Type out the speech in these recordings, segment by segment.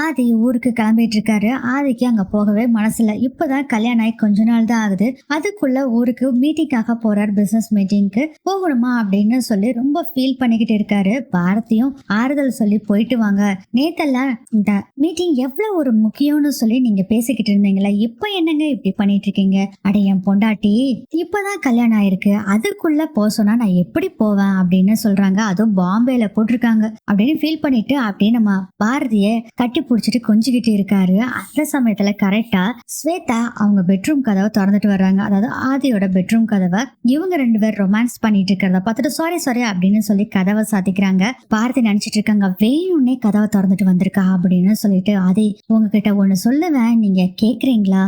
ஆதி ஊருக்கு கிளம்பிட்டு இருக்காரு. ஆதிக்கு அங்க போகவே மனசுல. இப்பதான் கல்யாணம் ஆகி கொஞ்ச நாள் தான் ஆகுது. அதுக்குள்ள ஊருக்கு மீட்டிங்காக போறாரு. பிசினஸ் மீட்டிங்க்கு போகணுமா அப்படின்னு சொல்லி ரொம்ப ஃபீல் பண்ணிக்கிட்டு இருக்காரு. பாரதியும் ஆறுதல் சொல்லி போயிட்டு வாங்க. நேத்தெல்லாம் இந்த மீட்டிங் எவ்வளவு ஒரு முக்கியம்னு சொல்லி நீங்க பேசிக்கிட்டு இருந்தீங்களா, இப்ப என்னங்க இப்படி பண்ணிட்டு இருக்கீங்க? அட என் பொண்டாட்டி இப்பதான் கல்யாணம் ஆயிருக்கு, அதுக்குள்ள போக சொன்னா நான் எப்படி போவேன் அப்படின்னு சொல்றாங்க. அதுவும் பாம்பேல போட்டிருக்காங்க அப்படின்னு ஃபீல் பண்ணிட்டு அப்படியே நம்ம பாரதிய கட்டி புடிச்சிட்டு கொஞ்சிக்கிட்டு இருக்காரு. அந்த சமயத்துல கரெக்டா ஸ்வேதா அவங்க பெட்ரூம் கதவை திறந்துட்டு வர்றாங்க. அதாவது ஆதியோட பெட்ரூம் கதவை. இவங்க ரெண்டு பேர் ரொமான்ஸ் பண்ணிட்டு இருக்கிறத பார்த்துட்டு சாரி சாரி அப்படின்னு சொல்லி கதவை சாத்திக்கிறாங்க. பாரதி நினைச்சிட்டு இருக்காங்க வேணும்னே கதவை திறந்துட்டு வந்திருக்கா அப்படின்னு சொல்லிட்டு. ஆதி உங்ககிட்ட ஒண்ணு சொல்லுவேன், நீங்க கேக்குறீங்களா?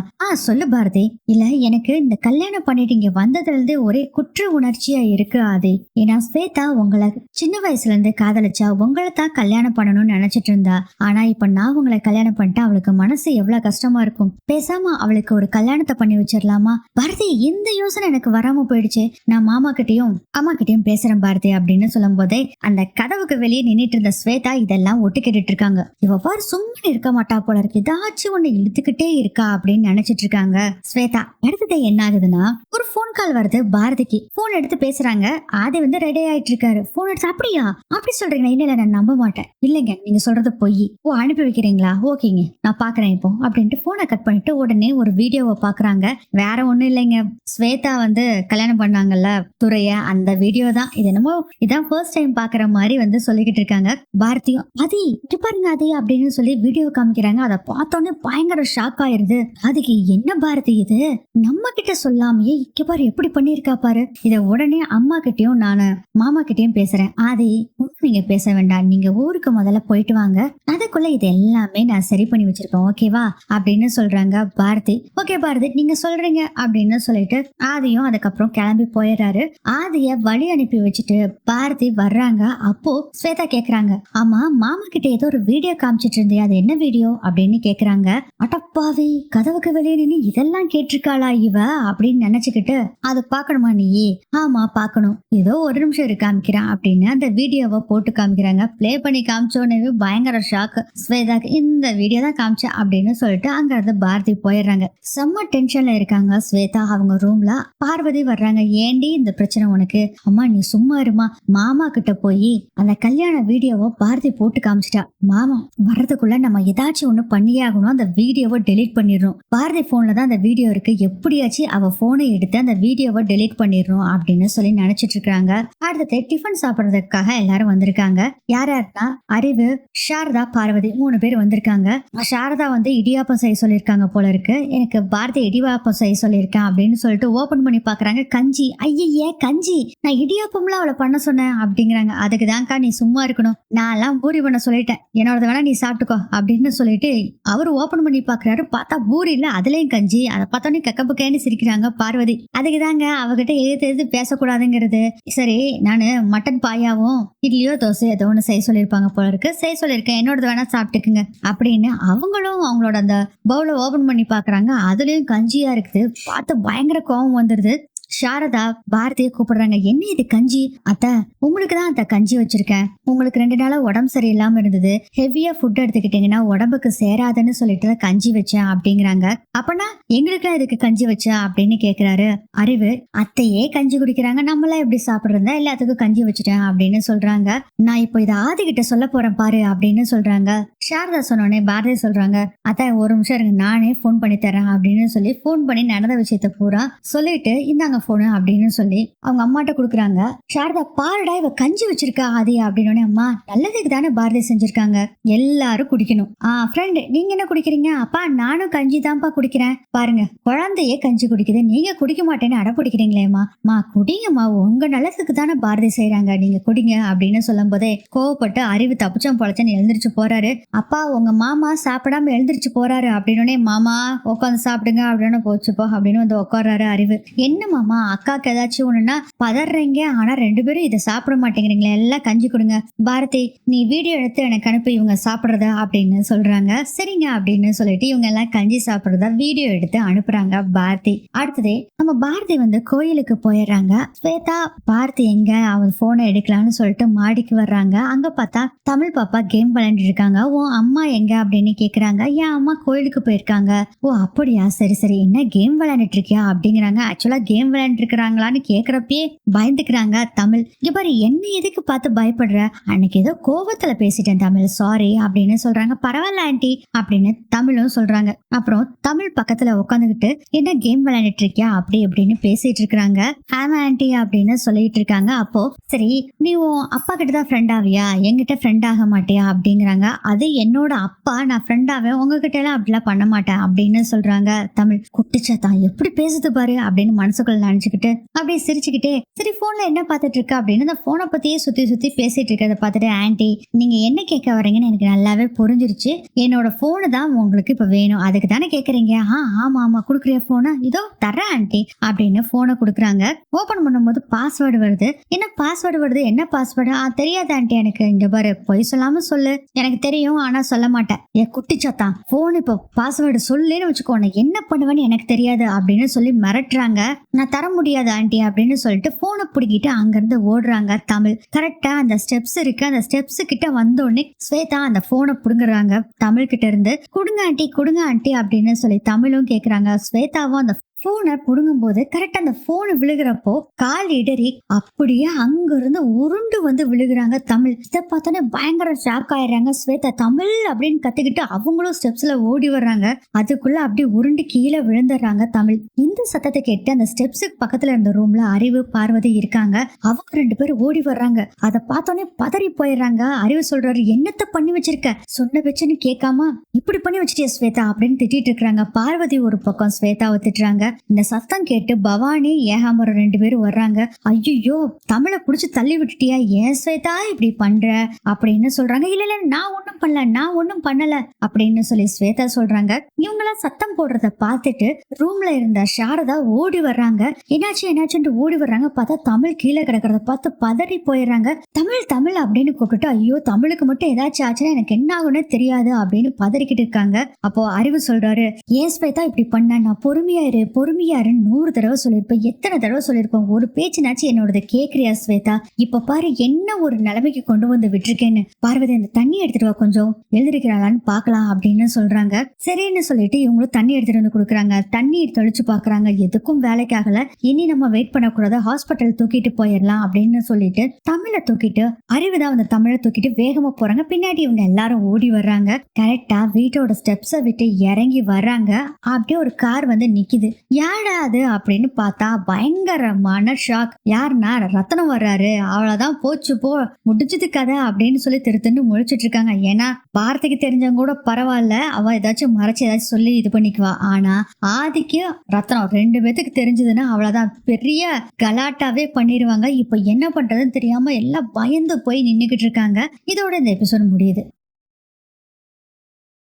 சொல்லு பாரதி. இல்ல எனக்கு இந்த கல்யாணம் பண்ணிட்டு இங்க வந்ததுல இருந்தே ஒரே குற்ற உணர்ச்சியா இருக்கு ஆதி. ஏன்னா ஸ்வேதா உங்களை சின்ன வயசுல இருந்து காதலிச்சா உங்களை தான் கல்யாணம் பண்ணணும்னு நினைச்சிட்டு இருந்தா. ஆனா இப்ப நான் உங்களை கல்யாணம் பண்ணிட்டா அவளுக்கு மனசு எவ்வளவு கஷ்டமா இருக்கும். பேசாம அவளுக்கு ஒரு கல்யாணத்தை பண்ணி வச்சிடலாமா? பாரதி இந்த யோசனை எனக்கு வராம போயிடுச்சு. நான் மாமா கிட்டயும் அம்மா கிட்டயும் பேசுறேன் பாரதி அப்படின்னு சொல்லும் போதே அந்த கதவுக்கு வெளியே நின்னுட்டு இருந்த ஸ்வேதா இதெல்லாம் ஒட்டு கேட்டுட்டு இருக்காங்க. இவ பாரு சும்மா இருக்க மாட்டா போல இருக்கு, ஏதாச்சும் ஒண்ணு இழுத்துக்கிட்டே இருக்கா அப்படின்னு நினைச்சிட்டு இருக்காங்க ஸ்வேதா. அடுத்தது என்ன ஆகுதுன்னா ஒரு போன் கால் வருது பாரதிக்கு. போன் எடுத்து பேசுறாங்க. ஆதி வந்து ரெடி ஆயிட்டு இருக்காரு. போன் எடுத்து அப்படியா அப்படி சொல்றீங்க? இல்ல நான் நம்ப மாட்டேன். இல்லைங்க நீங்க சொல்றது பொய். அனுப்பி வைக்கிறீங்களா? ஓகேங்க நான் பாக்குறேன் இப்போ அப்படின்ட்டு போனை கட் பண்ணிட்டு உடனே ஒரு வீடியோவை பாக்குறாங்க. வேற ஒண்ணும் இல்லைங்க, ஸ்வேதா வந்து கல்யாணம் பண்ணாங்கல்ல துறைய, அந்த வீடியோ தான். இது என்னமோ இதான் ஃபர்ஸ்ட் டைம் பாக்குற மாதிரி வந்து சொல்லிக்கிட்டு இருக்காங்க. பாரதியும் ஆதி இது பாருங்க ஆதி அப்படின்னு சொல்லி வீடியோ காமிக்கிறாங்க. அதை பார்த்தோன்னே பயங்கர ஷாக் ஆயிருது. அதுக்கு என்ன பாரதி இது நம்ம கிட்ட சொல்லாமையே இங்க பாரு எப்படி பண்ணிருக்கா பாரு. இத உடனே அம்மா கிட்டயும் நானு மாமா கிட்டயும் பேசுறேன். ஆதி நீங்க பேச வேண்டாம், நீங்க ஊருக்கு முதல்ல போயிட்டு வாங்க, அதுக்குள்ள இது எல்லாமே நான் சரி பண்ணி வச்சிருக்கேன் ஓகேவா அப்படின்னு சொல்றாங்க பாரதி. ஓகே பாரதி நீங்க சொல்றீங்க அப்படின்னு சொல்லிட்டு ஆதியும் அதுக்கப்புறம் கிளம்பி போயிடுறாரு. ஆதிய வழி அனுப்பி வச்சுட்டு பாரதி வர்றாங்க. அப்போ ஸ்வேதா கேக்குறாங்க, ஆமா மாமா கிட்ட ஏதோ ஒரு வீடியோ காமிச்சிட்டு இருந்தே, அது என்ன வீடியோ அப்படின்னு கேக்குறாங்க. அடப்பாவி கதவுக்கு வெளியே நின்று இதெல்லாம் கேட்டிருக்காளா இவ அப்படின்னு நினைச்சுக்கிட்டு அது பாக்கணுமா நீ? ஆமா பாக்கணும், ஏதோ ஒரு நிமிஷம் இரு காமிக்கிறான் அப்படின்னு அந்த வீடியோவை போட்டு காமிக்கிறாங்க. பிளே பண்ணி காமிச்சோன்னே பயங்கர ஷாக் ஸ்வேதாக்கு. இந்த வீடியோ தான் காமிச்சேன் அப்படின்னு சொல்லிட்டு அங்க இருந்து பாரதி போயிடுறாங்க. செம்ம டென்ஷன்ல இருக்காங்க ஸ்வேதா. அவங்க ரூம்ல பார்வதி வர்றாங்க. ஏண்டி இந்த பிரச்சனை உனக்கு? அம்மா நீ சும்மா இருமா, மாமா கிட்ட போய் அந்த கல்யாண வீடியோவை பாரதி போட்டு காமிச்சிட்டா, மாமா வர்றதுக்குள்ள நம்ம ஏதாச்சும் ஒண்ணு பண்ணியே ஆகணும், அந்த வீடியோவை டெலீட் பண்ணிடுறோம். பாரதி போன்ல தான் அந்த வீடியோ இருக்கு, எப்படியாச்சும் அவ போனை எடுத்து அந்த வீடியோவை டெலீட் பண்ணிடுறோம் அப்படின்னு சொல்லி நினைச்சிட்டு இருக்காங்க. அடுத்து டிஃபன் சாப்பிடுறதுக்காக எல்லாரும் வந்திருக்காங்க. யார் யாருன்னா அறிவு, சாரதா, பார்வதி 3 பேர் வந்திருக்காங்க. சாரதா வந்து இடியாப்பம் செய்ய சொல்லியிருக்காங்க போல இருக்கு. எனக்கு பாரதி இடியாப்பம் செய்ய சொல்லியிருக்கேன் அப்படின்னு சொல்லிட்டு ஓபன் பண்ணி பாக்குறாங்க. கஞ்சி, ஐயே கஞ்சி, நான் இடியாப்பம்லாம் அவளை பண்ண சொன்னேன் அப்படிங்கிறாங்க. அதுக்கு தான்க்கா நீ சும்மா இருக்கணும், நான் எல்லாம் பூரி பண்ண சொல்லிட்டேன், என்னோட வேணா நீ சாப்பிட்டுக்கோ அப்படின்னு சொல்லிட்டு அவரு ஓபன் பண்ணி பாக்குறாரு. பார்த்தா பூரி இல்ல, அதுலயும் கஞ்சி. அதை பார்த்தோன்னே கக்கப்பக்கேன்னு சிரிக்கிறாங்க பார்வதி. அதுக்கு தாங்க அவகிட்ட எது பேசக்கூடாதுங்கிறது. சரி நானு மட்டன் பாயாவும் இட்லியோ தோசை ஏதோ ஒண்ணு செய்ய சொல்லியிருப்பாங்க போல இருக்கு, செய்ய சொல்லியிருக்கேன், என்னோட வேணா சாப்பிட்டுக்குங்க அப்படின்னு அவங்களும் அவங்களோட அந்த பவுல ஓபன் பண்ணி பாக்குறாங்க. அதுலயும் கஞ்சியா இருக்குது. பார்த்து பயங்கர கோபம் வந்துருது. சாரதா பாரதியை கூப்பிடுறாங்க. என்ன இது கஞ்சி? அத்த உங்களுக்கு தான் அத்த கஞ்சி வச்சிருக்கேன், உங்களுக்கு 2 நாளா உடம்பு சரியில்லாம இருந்தது, ஹெவியா ஃபுட் எடுத்துக்கிட்டீங்கன்னா உடம்புக்கு சேராதுன்னு சொல்லிட்டு கஞ்சி வச்சேன் அப்படிங்கிறாங்க. அப்பனா எங்களுக்குலாம் இதுக்கு கஞ்சி வச்சா அப்படின்னு கேக்குறாரு அறிவு. அத்தையே கஞ்சி குடிக்கிறாங்க, நம்மளாம் எப்படி சாப்பிடுறதா, எல்லாத்துக்கும் கஞ்சி வச்சுட்டேன் அப்படின்னு சொல்றாங்க. நான் இப்போ இதை ஆதி கிட்ட சொல்ல போறேன் பாரு அப்படின்னு சொல்றாங்க. சாரதா சொன்னோடனே பாரதி சொல்றாங்க, அத்த ஒரு நிமிஷம் இருங்க, நானே போன் பண்ணி தரேன் அப்படின்னு சொல்லி போன் பண்ணி நடந்த விஷயத்த பூரா சொல்லிட்டு இந்தாங்க போனு அப்படின்னு சொல்லி அவங்க அம்மாட்ட குடுக்குறாங்க. சாரதா பாருடா இவ கஞ்சி வச்சிருக்கா ஆதி அப்படின்னு. அம்மா நல்லதுக்கு தானே பாரதி செஞ்சிருக்காங்க, எல்லாரும் குடிக்கணும். ஃப்ரெண்ட் நீங்க என்ன குடிக்கிறீங்க? அப்பா நானும் கஞ்சி தான்ப்பா குடிக்கிறேன். பாருங்க குழந்தையே கஞ்சி குடிக்குது, நீங்க குடிக்க மாட்டேன்னு அட பிடிக்கிறீங்களேம்மா. மா குடிங்கம்மா, உங்க நல்லதுக்கு தானே பாரதி செய்யறாங்க, நீங்க குடிங்க அப்படின்னு சொல்லும் போதே கோவப்பட்டு அறிவு தப்பிச்சம் பொழைச்சன்னு எழுந்திரிச்சு போறாரு. அப்பா உங்க மாமா சாப்பிடாம எழுந்திரிச்சு போறாரு அப்படின்னு. மாமா உட்காந்து சாப்பிடுங்க அப்படின்னு. போச்சுப்போ அப்படின்னு வந்து உட்கார்றாரு அறிவு. என்ன மாமா அக்காக்கு ஏதாச்சும் ஒண்ணுன்னா பதறீங்க, ஆனா 2 பேரும் இதை சாப்பிட மாட்டேங்கிறீங்களா, எல்லாம் கஞ்சி கொடுங்க. பாரதி நீ வீடியோ எடுத்து எனக்கு அனுப்பி இவங்க சாப்பிடுறத அப்படின்னு சொல்றாங்க. சரிங்க அப்படின்னு சொல்லிட்டு இவங்க எல்லாம் கஞ்சி சாப்பிடுறத வீடியோ எடுத்து அனுப்புறாங்க பாரதி. அடுத்ததே நம்ம பாரதி வந்து கோயிலுக்கு போயிடுறாங்க. ஸ்வேதா பாரதி எங்க அவன் போனை எடுக்கலாம்னு சொல்லிட்டு மாடிக்கு வர்றாங்க. அங்க பார்த்தா தமிழ் பாப்பா கேம் விளையாண்டு இருக்காங்க. உன் அம்மா எங்க அப்படின்னு கேக்குறாங்க. என் அம்மா கோயிலுக்கு போயிருக்காங்க. ஓ அப்படியா, சரி சரி, என்ன கேம் விளையாண்டுட்டு இருக்கியா அப்படிங்கிறாங்க. ஆக்சுவலா கேம் விளையாண்டு இருக்கிறாங்களான்னு கேக்குறப்பயே பயந்துக்கிறாங்க தமிழ். இங்க பாரு, என்ன எதுக்கு பார்த்து பயப்படுற, அன்னைக்கு ஏதோ கோவத்துல பேசிட்டேன் தமிழ், சாரி அப்படின்னு சொல்றாங்க. பரவாயில்ல ஆண்டி அப்படின்னு தமிழும் சொல்றாங்க. அப்புறம் தமிழ் பக்கத்துல உட்காந்துக்கிட்டு என்ன கேம் விளையாண்டுட்டு இருக்கியா அப்படி இப்படின்னு பேசிட்டு இருக்காங்க. ஆமா ஆண்டி அப்படின்னு சொல்லிட்டு இருக்காங்க. அப்போ சரி, நீ உன் அப்பா கிட்ட தான் ஃப்ரெண்ட் ஆவியா, என்கிட்ட ஃப்ரெண்ட் ஆக மாட்டியா அப்படிங்கிறாங்க. அது என்னோட அப்பா, நான் ஃப்ரெண்ட் ஆவேன், உங்ககிட்ட எல்லாம் அப்படிலாம் பண்ண மாட்டேன் அப்படின்னு சொல்றாங்க தமிழ். குட்டிச்சாத்தான் எப்படி பேசுது பாரு அப்படின்னு மனசுக்குள்ள நினைச்சுக்கிட்டு அப்படியே சிரிச்சுக்கிட்டே, சரி போன்ல என்ன பார்த்துட்டு இருக்க அப்படின்னு அந்த போனை பத்தியே சுத்தி சுத்தி பேசிட்டு இருக்கிறத பார்த்துட்டு, ஆண்டி நீங்க என்ன கேட்க வரீங்கன்னு எனக்கு நல்லாவே புரிஞ்சிருச்சு, என்னோட போனு தான் உங்களுக்கு இப்ப வேணும், அதுக்கு தானே கேக்குறீங்க. ஆமா ஆமா, குடுக்குறிய போனை, இதோ தர்றேன் ஆண்டி அப்படின்னு போனை கொடுக்குறாங்க. ஓபன் பண்ணும்போது பாஸ்வேர்டு வருது. என்ன பாஸ்வேர்டு வருது, என்ன பாஸ்வேர்டு, தெரியாது ஆண்டி எனக்கு. இங்க பாரு, பொய் சொல்லாம சொல்லு, எனக்கு தெரியும் ஆனா சொல்ல மாட்டேன். என் குட்டிச்சாத்தான் போன் இப்போ பாஸ்வேர்டு சொல்லுன்னு வச்சுக்கோ, நான் என்ன பண்ணுவேன்னு எனக்கு தெரியாது அப்படின்னு சொல்லி மிரட்டுறாங்க. நான் தர முடியாது ஆண்டி அப்படின்னு சொல்லிட்டு போனை பிடிக்கிட்டு அங்கிருந்து ஓடுறாங்க தமிழ். கரெக்டா அந்த ஸ்டெப்ஸ் இருக்கு, அந்த ஸ்டெப்ஸ் கிட்ட வந்தோடனே ஸ்வேதா அந்த போனை புடுங்குறாங்க தமிழ் கிட்ட இருந்து. கொடுங்க ஆண்டி அப்படின்னு சொல்லி தமிழும் கேக்குறாங்க. ஸ்வேதாவும் அந்த போனை புடுங்கும் போது கரெக்டா அந்த போன் விழுகிறப்போ கால் இடறி அப்படியே அங்க இருந்து உருண்டு வந்து விழுகிறாங்க தமிழ். இதை பார்த்தோன்னே பயங்கர ஷாக் ஆயிடுறாங்க ஸ்வேதா. தமிழ் அப்படின்னு கத்துக்கிட்டு அவங்களும் ஸ்டெப்ஸ்ல ஓடி வர்றாங்க. அதுக்குள்ள அப்படியே உருண்டு கீழே விழுந்துடுறாங்க தமிழ். இந்த சத்தத்தை கேட்டு அந்த ஸ்டெப்ஸுக்கு பக்கத்துல இருந்த ரூம்ல அறிவு பார்வதி இருக்காங்க. அவங்க 2 பேரும் ஓடி வர்றாங்க. அதை பார்த்தோன்னே பதறி போயிடுறாங்க. அறிவு சொல்றாரு, என்னத்த பண்ணி வச்சிருக்க, சொன்ன வச்சுன்னு கேட்காம இப்படி பண்ணி வச்சிட்டியா ஸ்வேதா அப்படின்னு திட்டிட்டு இருக்காங்க. பார்வதி ஒரு பக்கம் ஸ்வேதாவை திட்டுறாங்க. இந்த சத்தம் கேட்டு பவானி ஏகாம்பரம் 2 பேரும் வர்றாங்க. ஐயோ, தமிழை புடிச்சு தள்ளி விட்டுட்டியா, ஏன் ஸ்வேதா இப்படி பண்ற அப்படின்னு சொல்றாங்க. இல்ல நான் ஒண்ணும் பண்ணல அப்படின்னு சொல்லி ஸ்வேதா சொல்றாங்க. இவங்களாம் சத்தம் போடுறத பார்த்துட்டு ரூம்ல இருந்த சாரதா ஓடி வர்றாங்க. என்னாச்சுன்னு ஓடி வர்றாங்க. பார்த்தா தமிழ் கீழே கிடக்கிறத பார்த்து பதறி போயிடுறாங்க. தமிழ் அப்படின்னு கூப்பிட்டு, ஐயோ தமிழுக்கு மட்டும் ஏதாச்சும் ஆச்சுன்னா எனக்கு என்ன ஆகும்னு தெரியாது அப்படின்னு பதறிக்கிட்டு இருக்காங்க. அப்போ அறிவு சொல்றாரு, ஏன் ஸ்வேதா இப்படி பண்ண, நான் பொறுமையாருன்னு 100 தடவை சொல்லியிருப்பேன், எத்தனை தடவை சொல்லியிருப்பேன், ஒரு பேச்சுனாச்சு என்னோடத கேக்குறியா ஸ்வேதா, இப்ப பாரு என்ன ஒரு நிலைமைக்கு கொண்டு வந்து விட்டுருக்கேன்னு. பார்வதி அந்த தண்ணி எடுத்துட்டு வா, கொஞ்சம் எழுந்திருக்கிறாளான்னு பாக்கலாம் அப்படின்னு சொல்றாங்க. சரின்னு சொல்லிட்டு இவங்களும் தண்ணி எடுத்துட்டு வந்து கொடுக்குறாங்க. தண்ணீர் தெளிச்சு பாக்குறாங்க, எதுக்கும் வேலைக்காகல, இனி நம்ம வெயிட் பண்ணக்கூடாது, ஹாஸ்பிட்டல் தூக்கிட்டு போயிடலாம் அப்படின்னு சொல்லிட்டு தமிழை தூக்கிட்டு அறிவுதான் அந்த தமிழை தூக்கிட்டு வேகமா போறாங்க. பின்னாடி இவங்க எல்லாரும் ஓடி வர்றாங்க. கரெக்டா வீட்டோட ஸ்டெப்ஸை விட்டு இறங்கி வர்றாங்க. அப்படியே ஒரு கார் வந்து நிக்குது. யாரா அது அப்படின்னு பார்த்தா பயங்கரமான ஷாக். யாருன்னா ரத்தனம் வர்றாரு. அவ்வளவுதான், போச்சு போ, முடிச்சது கதை அப்படின்னு சொல்லி திருத்துன்னு முழிச்சிட்டு இருக்காங்க. ஏன்னா வார்த்தைக்கு தெரிஞ்சவங்க கூட பரவாயில்ல, அவ ஏதாச்சும் மறைச்சு ஏதாச்சும் சொல்லி இது பண்ணிக்குவா. ஆனா ஆதிக்கு ரத்தனம் 2 பேத்துக்கு தெரிஞ்சதுன்னா அவ்வளவுதான், பெரிய கலாட்டாவே பண்ணிடுவாங்க. இப்ப என்ன பண்றதுன்னு தெரியாம எல்லாம் பயந்து போய் நின்னுகிட்டு இருக்காங்க. இதோட இந்த எபிசோட் முடியுது.